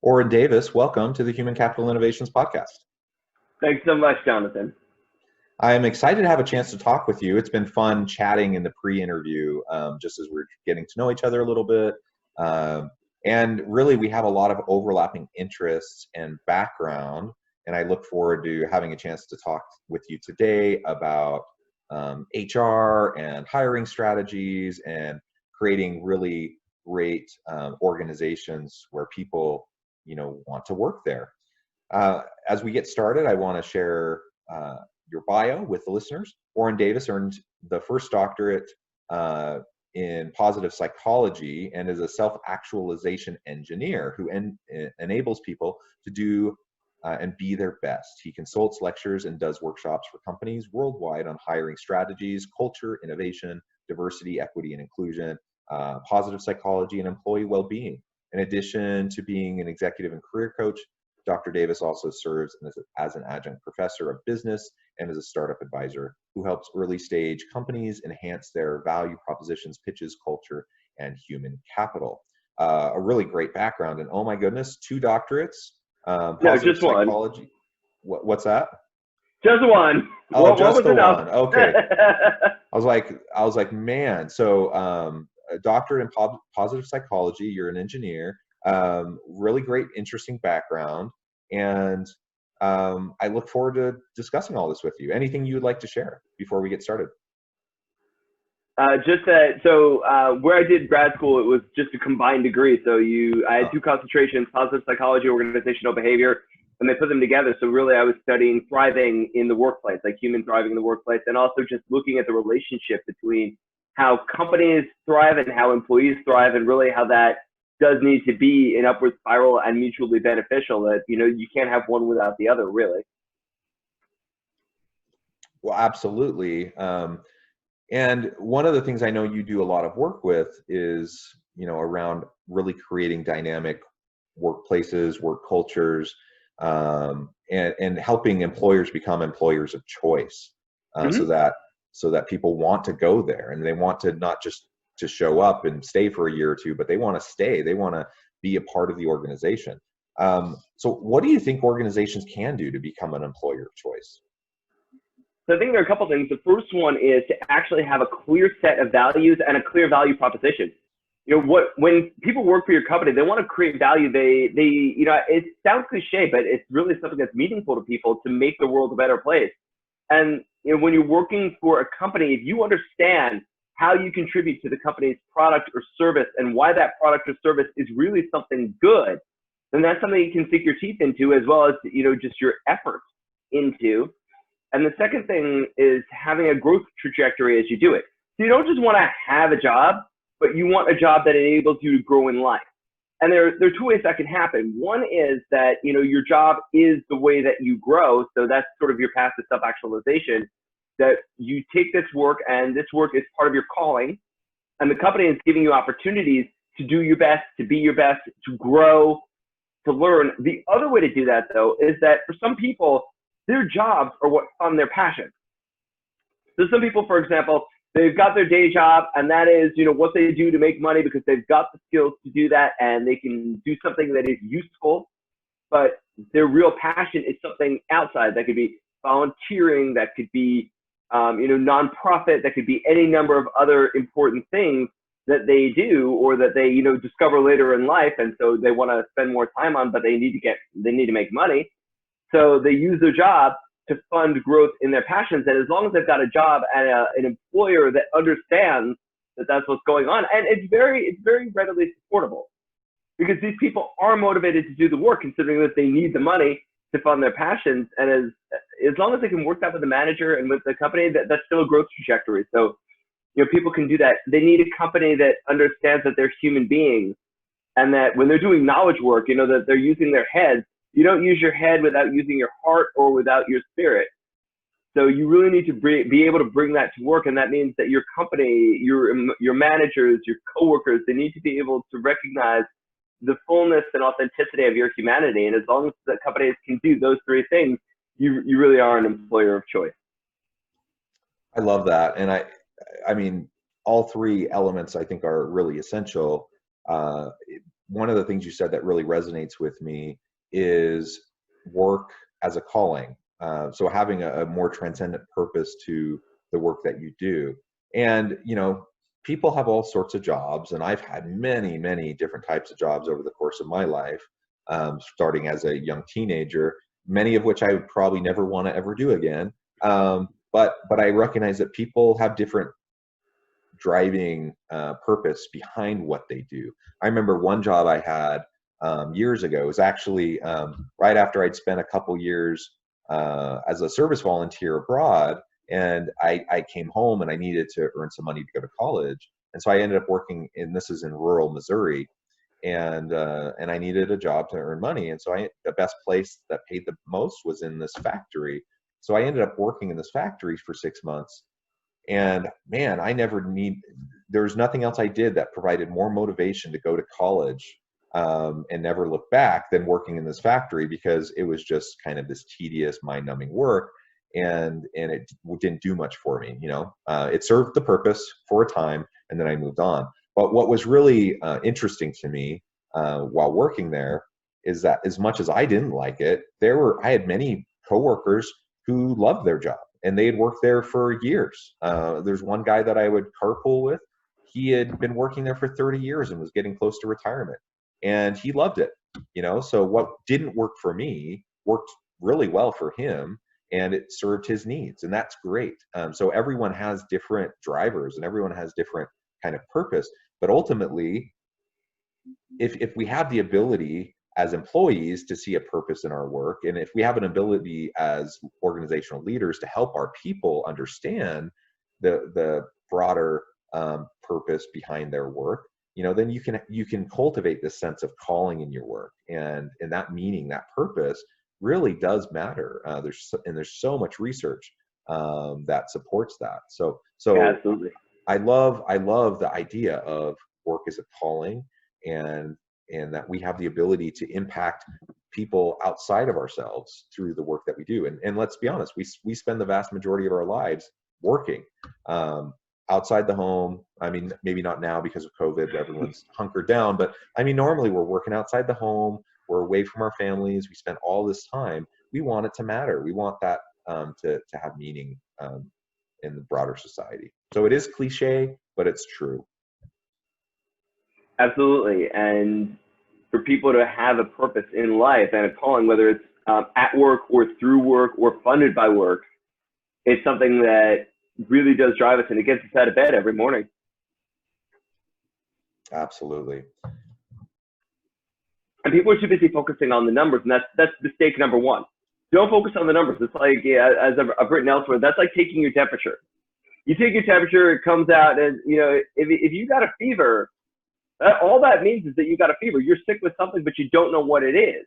Orin Davis, welcome to the Human Capital Innovations Podcast. Thanks so much, Jonathan. I'm excited to have a chance to talk with you. It's been fun chatting in the pre-interview, just as we're getting to know each other a little bit. And really, we have a lot of overlapping interests and background, and I look forward to having a chance to talk with you today about HR and hiring strategies and creating really great organizations where people want to work there. As we get started, I want to share your bio with the listeners. Orin Davis earned the first doctorate in positive psychology and is a self-actualization engineer who enables people to do and be their best. He consults, lectures, and does workshops for companies worldwide on hiring strategies, culture, innovation, diversity, equity, and inclusion, positive psychology, and employee well-being. In addition to being an executive and career coach, Dr. Davis also serves as an adjunct professor of business and as a startup advisor who helps early stage companies enhance their value propositions, pitches, culture, and human capital. A really great background. And oh my goodness, 2 doctorates, No, just psychology. One. What's that? Just one. Oh, what just was the enough? one. Okay. I was like, man. So a doctorate in positive psychology. You're an engineer. Really great, interesting background. And I look forward to discussing all this with you. Anything you would like to share before we get started? Just that, so where I did grad school, it was just a combined degree. So I had 2 concentrations, positive psychology, organizational behavior, and they put them together. So really I was studying thriving in the workplace, like human thriving in the workplace, and also just looking at the relationship between how companies thrive and how employees thrive, and really how that does need to be an upward spiral and mutually beneficial, that, you can't have one without the other, really. Well, absolutely. And one of the things I know you do a lot of work with is, around really creating dynamic workplaces, work cultures, and helping employers become employers of choice, so that people want to go there and they want to not just to show up and stay for a year or 2, but they want to stay. They want to be a part of the organization. So what do you think organizations can do to become an employer of choice? So I think there are a couple things. The first one is to actually have a clear set of values and a clear value proposition. When people work for your company, they want to create value. It sounds cliche, but it's really something that's meaningful to people to make the world a better place. And when you're working for a company, if you understand how you contribute to the company's product or service and why that product or service is really something good, then that's something you can sink your teeth into, as well as, just your efforts into. And the second thing is having a growth trajectory as you do it. So you don't just want to have a job, but you want a job that enables you to grow in life. And there are 2 ways that can happen. One is that, your job is the way that you grow. So that's sort of your path to self-actualization, that you take this work and this work is part of your calling. And the company is giving you opportunities to do your best, to be your best, to grow, to learn. The other way to do that, though, is that for some people, their jobs are what fund their passion. So some people, for example, they've got their day job, and that is, what they do to make money because they've got the skills to do that, and they can do something that is useful. But their real passion is something outside. That could be volunteering, that could be, nonprofit, that could be any number of other important things that they do, or that they, discover later in life, and so they want to spend more time on, but they need to make money. So they use their job to fund growth in their passions. And as long as they've got a job and an employer that understands that that's what's going on, and it's very readily supportable, because these people are motivated to do the work, considering that they need the money to fund their passions. And as long as they can work that with the manager and with the company, that's still a growth trajectory. So, people can do that. They need a company that understands that they're human beings, and that when they're doing knowledge work, that they're using their heads. You don't use your head without using your heart or without your spirit. So you really need to be able to bring that to work. And that means that your company, your managers, your coworkers, they need to be able to recognize the fullness and authenticity of your humanity. And as long as the companies can do those 3 things, you really are an employer of choice. I love that. And I mean, all 3 elements I think are really essential. one of the things you said that really resonates with me is work as a calling. So having a more transcendent purpose to the work that you do. And, you know, people have all sorts of jobs, and I've had many, many different types of jobs over the course of my life, starting as a young teenager, many of which I would probably never want to ever do again. But I recognize that people have different driving purpose behind what they do. I remember one job I had years ago. It was actually right after I'd spent a couple years as a service volunteer abroad, and I came home and I needed to earn some money to go to college. And so I ended up working this is in rural Missouri, and I needed a job to earn money. And so the best place that paid the most was in this factory. So I ended up working in this factory for 6 months. And man, there's nothing else I did that provided more motivation to go to college and never look back than working in this factory, because it was just kind of this tedious, mind-numbing work, and it didn't do much for me. You know, it served the purpose for a time, and then I moved on. But what was really interesting to me while working there is that as much as I didn't like it, I had many coworkers who loved their job, and they had worked there for years. There's one guy that I would carpool with. He had been working there for 30 years and was getting close to retirement, and he loved it. You know, so what didn't work for me worked really well for him, and it served his needs, and that's great. So everyone has different drivers, and everyone has different kind of purpose. But ultimately, if we have the ability as employees to see a purpose in our work, and if we have an ability as organizational leaders to help our people understand the broader purpose behind their work, you know, then you can cultivate this sense of calling in your work, and that meaning, that purpose really does matter. There's so much research that supports that. So yeah, absolutely. I love the idea of work as a calling, and that we have the ability to impact people outside of ourselves through the work that we do. And let's be honest, we spend the vast majority of our lives working outside the home. I mean, maybe not now because of COVID, everyone's hunkered down, but I mean, normally we're working outside the home, we're away from our families, we spend all this time. We want it to matter. We want that to have meaning in the broader society. So it is cliche, but it's true. Absolutely. And for people to have a purpose in life and a calling, whether it's at work or through work or funded by work, it's something that really does drive us, and it gets us out of bed every morning. Absolutely. And people are too busy focusing on the numbers, and that's mistake number one. Don't focus on the numbers. It's like, yeah, as I've written elsewhere, that's like taking your temperature. You take your temperature, it comes out, and you know, if you got a fever, all that means is that you got a fever. You're sick with something, but you don't know what it is.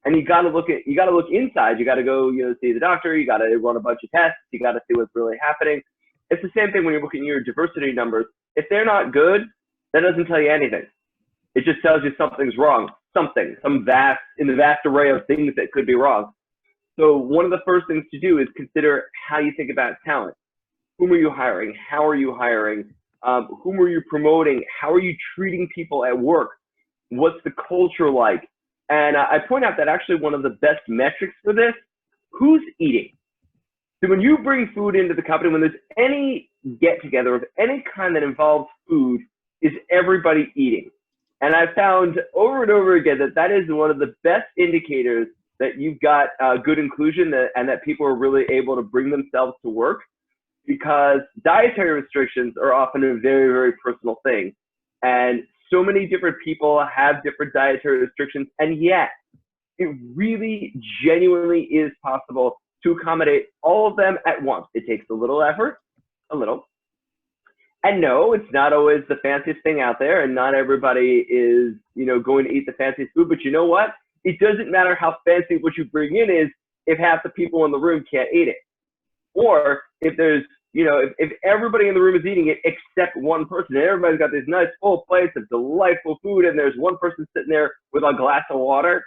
And you got to look inside. You got to go, you know, see the doctor. You got to run a bunch of tests. You got to see what's really happening. It's the same thing when you're looking at your diversity numbers. If they're not good, that doesn't tell you anything. It just tells you something's wrong. In the vast array of things that could be wrong. So one of the first things to do is consider how you think about talent. Whom are you hiring? How are you hiring? Whom are you promoting? How are you treating people at work? What's the culture like? And I point out that actually one of the best metrics for this, who's eating? So when you bring food into the company, when there's any get together of any kind that involves food, is everybody eating? And I've found over and over again that is one of the best indicators that you've got good inclusion and that people are really able to bring themselves to work, because dietary restrictions are often a very, very personal thing. And so many different people have different dietary restrictions, and yet it really genuinely is possible to accommodate all of them at once. It takes a little effort, a little. And no, it's not always the fanciest thing out there, and not everybody is, you know, going to eat the fanciest food. But you know what? It doesn't matter how fancy what you bring in is if half the people in the room can't eat it. Or if there's, you know, if everybody in the room is eating it except one person, and everybody's got these nice full plates of delightful food, and there's one person sitting there with a glass of water,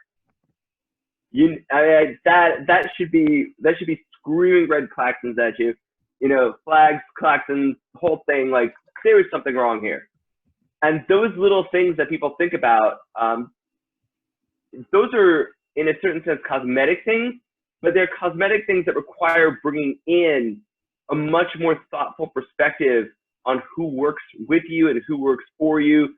that should be screaming red klaxons at you. You know, flags, klaxons, whole thing, like there is something wrong here. And those little things that people think about, those are in a certain sense cosmetic things, but they're cosmetic things that require bringing in a much more thoughtful perspective on who works with you and who works for you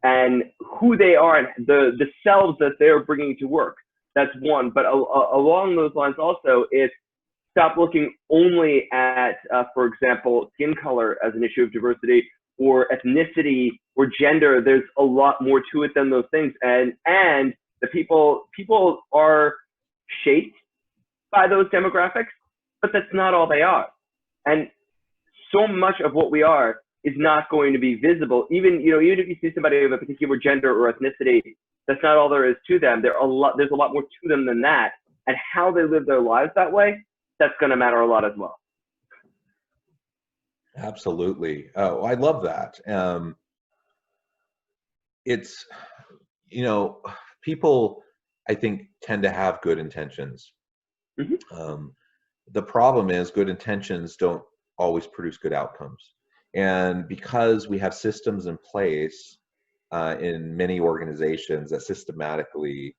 and who they are and the selves that they're bringing to work. That's one. But along those lines also, it's stop looking only at, for example, skin color as an issue of diversity or ethnicity or gender. There's a lot more to it than those things. And the people are shaped by those demographics, but that's not all they are. And so much of what we are is not going to be visible. Even if you see somebody of a particular gender or ethnicity, that's not all there is to them. There's a lot more to them than that. And how they live their lives that way, that's going to matter a lot as well. Absolutely. Oh, I love that. It's, people, I think, tend to have good intentions. Mm-hmm. The problem is good intentions don't always produce good outcomes. And because we have systems in place in many organizations that systematically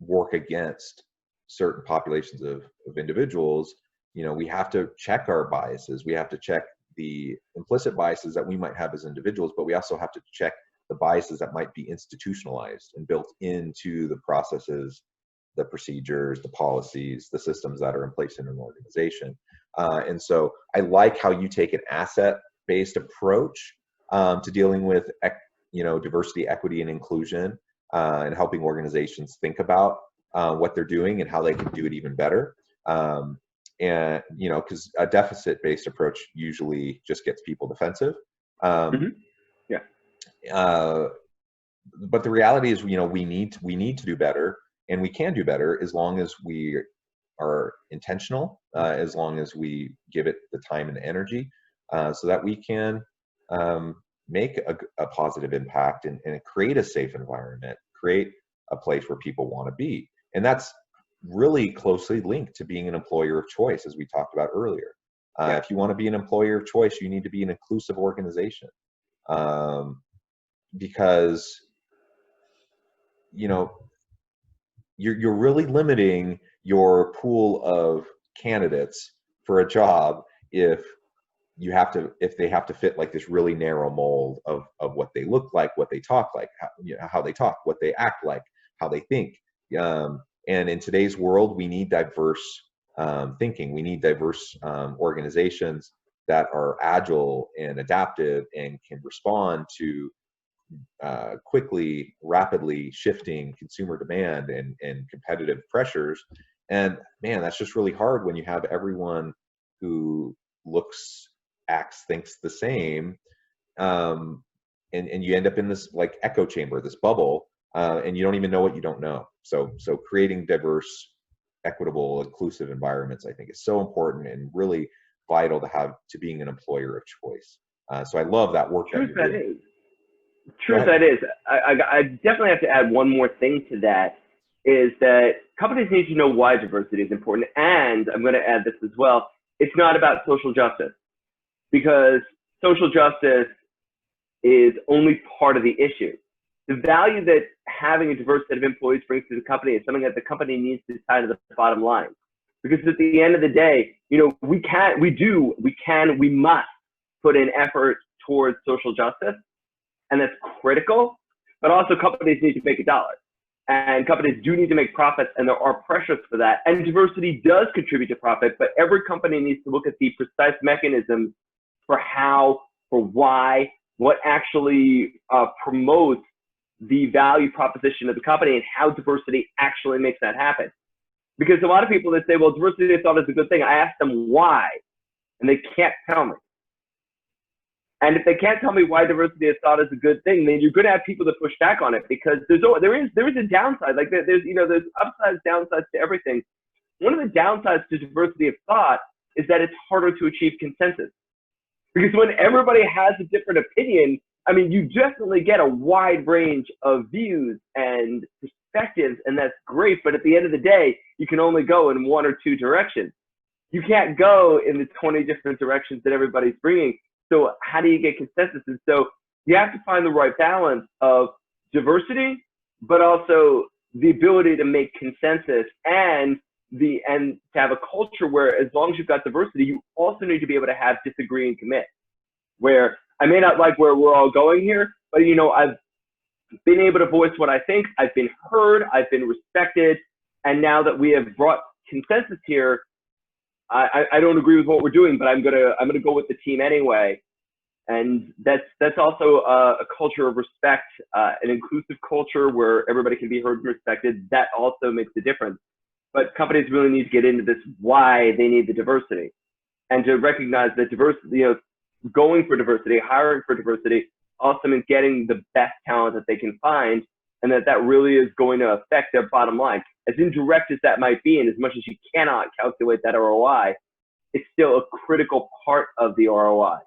work against certain populations of individuals, we have to check our biases. We have to check the implicit biases that we might have as individuals, but we also have to check the biases that might be institutionalized and built into the processes, the procedures, the policies, the systems that are in place in an organization. And so I like how you take an asset-based approach to dealing with diversity, equity, and inclusion, and helping organizations think about what they're doing and how they can do it even better. And because a deficit-based approach usually just gets people defensive. Mm-hmm. Yeah. But the reality is, we need to do better, and we can do better as long as we are intentional, as long as we give it the time and the energy, so that we can make a positive impact and create a safe environment, create a place where people want to be. And that's really closely linked to being an employer of choice, as we talked about earlier. If you want to be an employer of choice, you need to be an inclusive organization, because you're really limiting your pool of candidates for a job if they have to fit like this really narrow mold of what they look like, what they talk like, how they talk, what they act like, how they think. And in today's world, we need diverse thinking. We need diverse organizations that are agile and adaptive and can respond to quickly, rapidly shifting consumer demand and competitive pressures. And man, that's just really hard when you have everyone who looks, acts, thinks the same. And you end up in this like echo chamber, this bubble, and you don't even know what you don't know. So creating diverse, equitable, inclusive environments, I think, is so important and really vital to being an employer of choice. So I love that work that you're doing. Truth that is. I definitely have to add one more thing to that, is that companies need to know why diversity is important. And I'm going to add this as well. It's not about social justice, because social justice is only part of the issue. The value that having a diverse set of employees brings to the company is something that the company needs to tie to the bottom line. Because at the end of the day, we must put in effort towards social justice, and that's critical. But also companies need to make a dollar, and companies do need to make profits, and there are pressures for that. And diversity does contribute to profit, but every company needs to look at the precise mechanisms for how, for why, what actually promotes the value proposition of the company and how diversity actually makes that happen. Because a lot of people that say, well, diversity is thought is a good thing, I ask them why, and they can't tell me. And if they can't tell me why diversity is thought is a good thing, then you're going to have people that push back on it, because there is a downside. Like there's upsides, downsides to everything. One of the downsides to diversity of thought is that it's harder to achieve consensus. Because when everybody has a different opinion, I mean, you definitely get a wide range of views and perspectives, and that's great. But at the end of the day, you can only go in one or two directions. You can't go in the 20 different directions that everybody's bringing. So how do you get consensus? And so you have to find the right balance of diversity, but also the ability to make consensus and to have a culture where, as long as you've got diversity, you also need to be able to have disagree and commit. Where I may not like where we're all going here, but I've been able to voice what I think. I've been heard. I've been respected. And now that we have brought consensus here, I don't agree with what we're doing, but I'm gonna go with the team anyway. And that's also a culture of respect, an inclusive culture where everybody can be heard and respected. That also makes a difference. But companies really need to get into this, why they need the diversity, and to recognize that diversity, going for diversity, hiring for diversity, also means getting the best talent that they can find, and that really is going to affect their bottom line. As indirect as that might be, and as much as you cannot calculate that ROI, it's still a critical part of the ROI.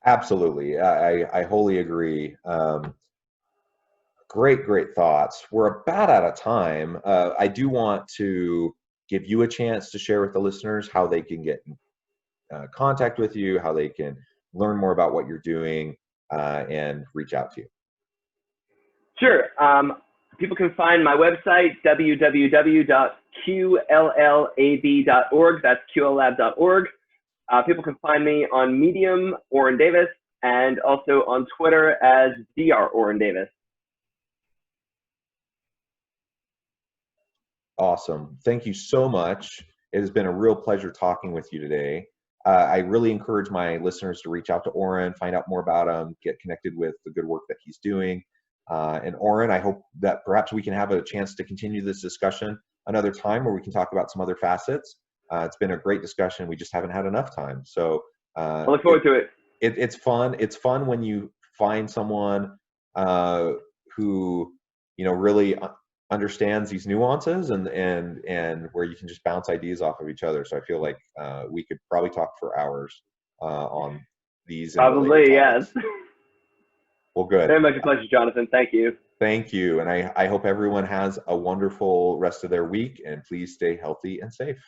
Absolutely. I wholly agree. Great thoughts. We're about out of time. I do want to give you a chance to share with the listeners how they can get in contact with you, how they can learn more about what you're doing, and reach out to you. Sure. People can find my website, www.qllab.org. That's qllab.org. People can find me on Medium, Orin Davis, and also on Twitter as Dr. Orin Davis. Awesome. Thank you so much. It has been a real pleasure talking with you today. I really encourage my listeners to reach out to Orin, find out more about him, get connected with the good work that he's doing. And Orin, I hope that perhaps we can have a chance to continue this discussion another time where we can talk about some other facets. It's been a great discussion. We just haven't had enough time. So I look forward to it. It's fun. It's fun when you find someone who really understands these nuances and where you can just bounce ideas off of each other. So I feel like we could probably talk for hours on these. Probably, yes. Well, good. Very much a pleasure, Jonathan. Thank you. Thank you. And I hope everyone has a wonderful rest of their week, and please stay healthy and safe.